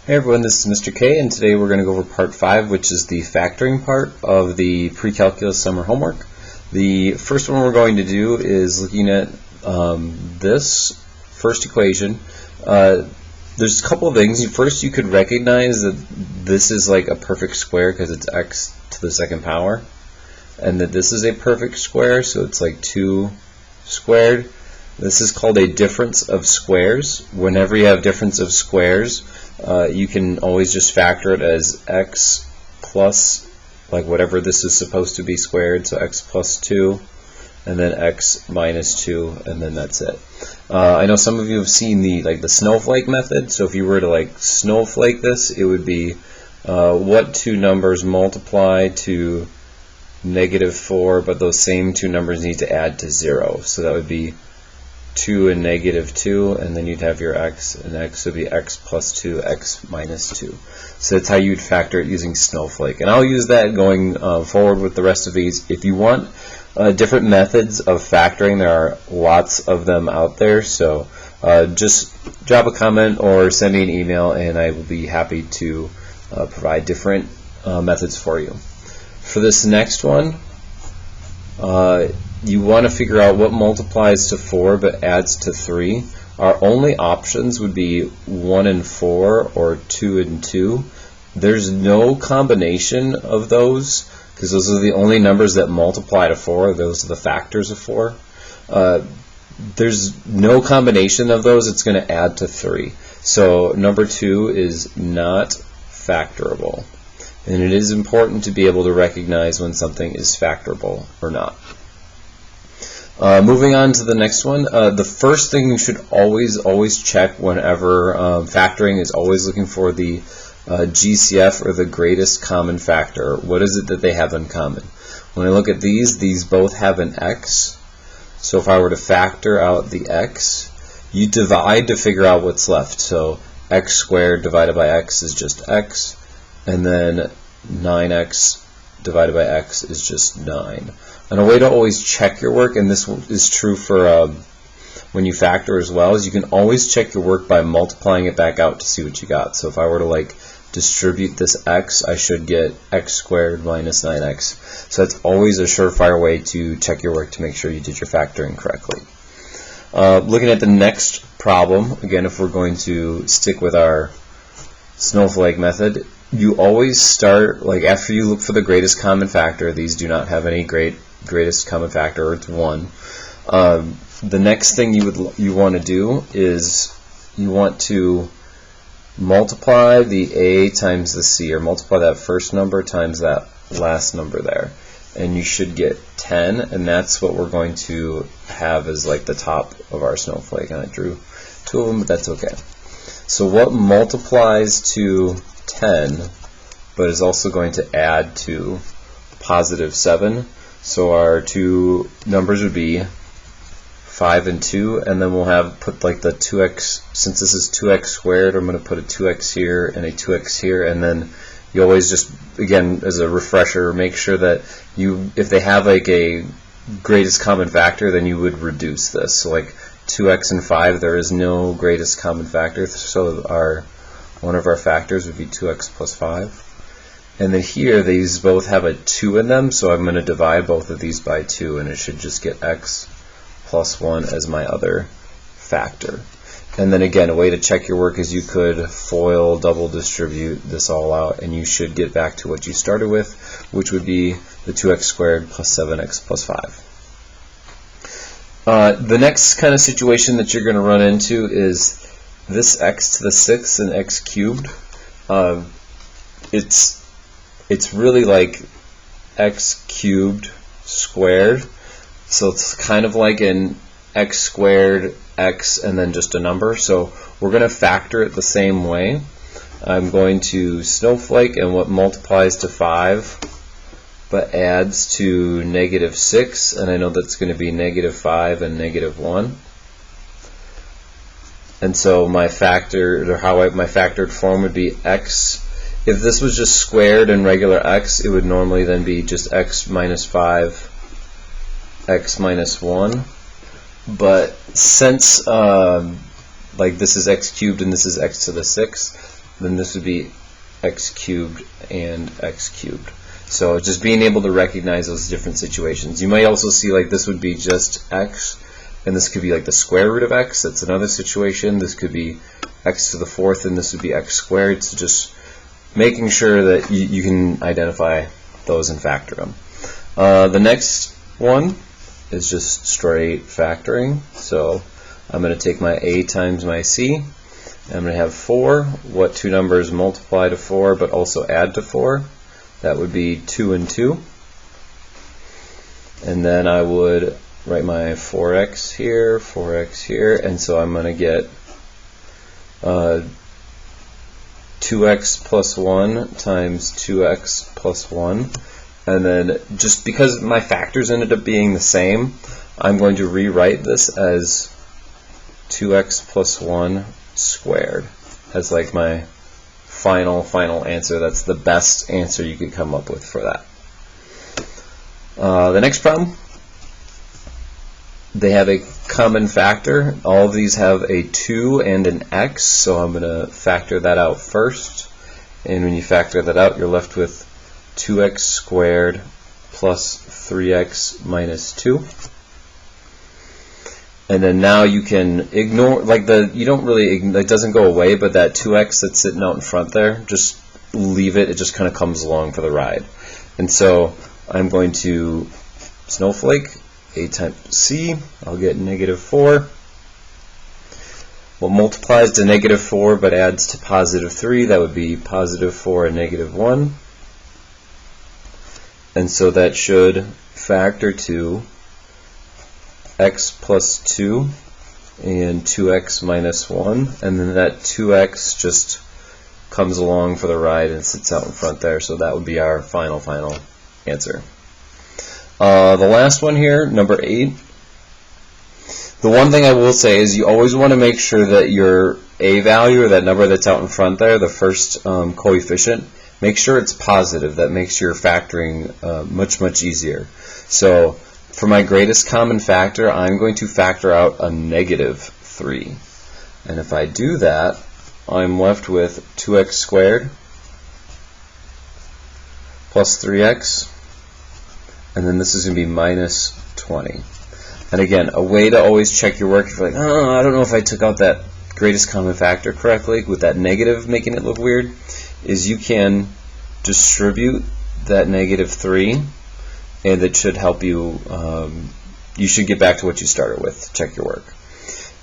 Hey everyone, this is Mr. K, and today we're going to go over part 5, which is the factoring part of the pre-calculus summer homework. The first one we're going to do is looking at this first equation. There's a couple of things. First, you could recognize that this is like a perfect square because it's x to the second power, and that this is a perfect square, so it's like 2 squared. This is called a difference of squares. Whenever you have difference of squares, you can always just factor it as x plus, like whatever this is supposed to be squared, so x plus 2, and then x minus 2, and then that's it. I know some of you have seen the snowflake method, so if you were to snowflake this, it would be what two numbers multiply to -4, but those same two numbers need to add to 0, so that would be 2 and -2, and then you'd have your x, and x would be x plus 2, x minus 2. So that's how you'd factor it using snowflake. And I'll use that going forward with the rest of these. If you want different methods of factoring, there are lots of them out there, so just drop a comment or send me an email, and I will be happy to provide different methods for you. For this next one, you want to figure out what multiplies to 4 but adds to 3. Our only options would be 1 and 4 or 2 and 2. There's no combination of those because those are the only numbers that multiply to 4. Those are the factors of 4. There's no combination of those. It's going to add to 3. So number 2 is not factorable. And it is important to be able to recognize when something is factorable or not. Moving on to the next one, the first thing you should always check whenever factoring is always looking for the GCF, or the greatest common factor. What is it that they have in common? When I look at these both have an x. So if I were to factor out the x, you divide to figure out what's left. So x squared divided by x is just x, and then 9x divided by x is just 9. And a way to always check your work, and this is true for when you factor as well, is you can always check your work by multiplying it back out to see what you got. So if I were to distribute this x, I should get x squared minus 9x. So that's always a surefire way to check your work to make sure you did your factoring correctly. Looking at the next problem, again, if we're going to stick with our snowflake method, you always start, after you look for the greatest common factor. These do not have any greatest common factor, or it's 1. The next thing you want to do is you want to multiply the a times the c, or multiply that first number times that last number there, and you should get 10, and that's what we're going to have as the top of our snowflake. And I drew 2 of them, but that's okay. So what multiplies to 10 but is also going to add to +7? So our two numbers would be 5 and 2, and then we'll put the 2x, since this is 2x squared, I'm going to put a 2x here and a 2x here, and then you always just, again, as a refresher, make sure that if they have a greatest common factor, then you would reduce this. So 2x and 5, there is no greatest common factor, so one of our factors would be 2x plus 5. And then here, these both have a 2 in them, so I'm going to divide both of these by 2, and it should just get x plus 1 as my other factor. And then again, a way to check your work is you could FOIL, double distribute this all out, and you should get back to what you started with, which would be the 2x squared plus 7x plus 5. The next kind of situation that you're going to run into is this x to the 6th and x cubed. It's really like x cubed squared, so it's kind of like an x squared x and then just a number. So we're going to factor it the same way. I'm going to snowflake, and what multiplies to 5 but adds to -6, and I know that's going to be -5 and -1. And so my factored form would be x. If this was just squared and regular x, it would normally then be just x minus 5, x minus 1. But since this is x cubed and this is x to the 6th, then this would be x cubed and x cubed. So just being able to recognize those different situations. You might also see like this would be just x, and this could be like the square root of x. That's another situation. This could be x to the fourth, and this would be x squared. So just making sure that you can identify those and factor them. The next one is just straight factoring. So I'm going to take my a times my c. I'm going to have 4. What two numbers multiply to 4 but also add to 4? That would be 2 and 2. And then I would write my 4x here, and so I'm going to get 2x plus 1 times 2x plus 1. And then just because my factors ended up being the same, I'm going to rewrite this as 2x plus 1 squared as like my final answer. That's the best answer you could come up with for that. The next problem, they have a common factor. All of these have a 2 and an x, so I'm going to factor that out first. And when you factor that out, you're left with 2x squared plus 3x minus 2. And then now you can ignore, like you don't really, it doesn't go away, but that 2x that's sitting out in front there, just leave it. It just kind of comes along for the ride. And so I'm going to snowflake a times c. I'll get negative 4. What multiplies to negative 4 but adds to positive 3, that would be positive 4 and negative 1. And so that should factor to x plus 2 and 2x minus 1, and then that 2x just comes along for the ride and sits out in front there, so that would be our final answer. The last one here, number 8, the one thing I will say is you always want to make sure that your a value, or that number that's out in front there, the first coefficient, make sure it's positive. That makes your factoring much easier. So for my greatest common factor, I'm going to factor out a negative 3. And if I do that, I'm left with 2x squared plus 3x, and then this is going to be minus 20. And again, a way to always check your work, if you're like, oh, I don't know if I took out that greatest common factor correctly, with that negative making it look weird, is you can distribute that negative 3, and it should help you. You should get back to what you started with to check your work.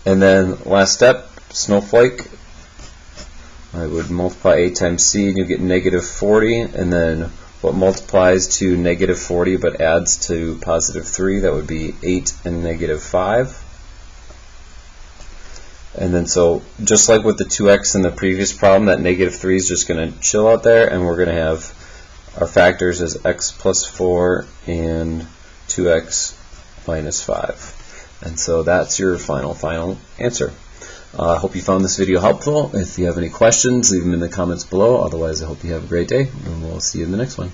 And then last step, snowflake. I would multiply a times c, and you get negative 40, and then what multiplies to negative 40 but adds to positive 3, that would be 8 and negative 5. And then so just like with the 2x in the previous problem, that negative 3 is just going to chill out there, and we're going to have our factors as x plus 4 and 2x minus 5. And so that's your final answer. I hope you found this video helpful. If you have any questions, leave them in the comments below. Otherwise, I hope you have a great day, and we'll see you in the next one.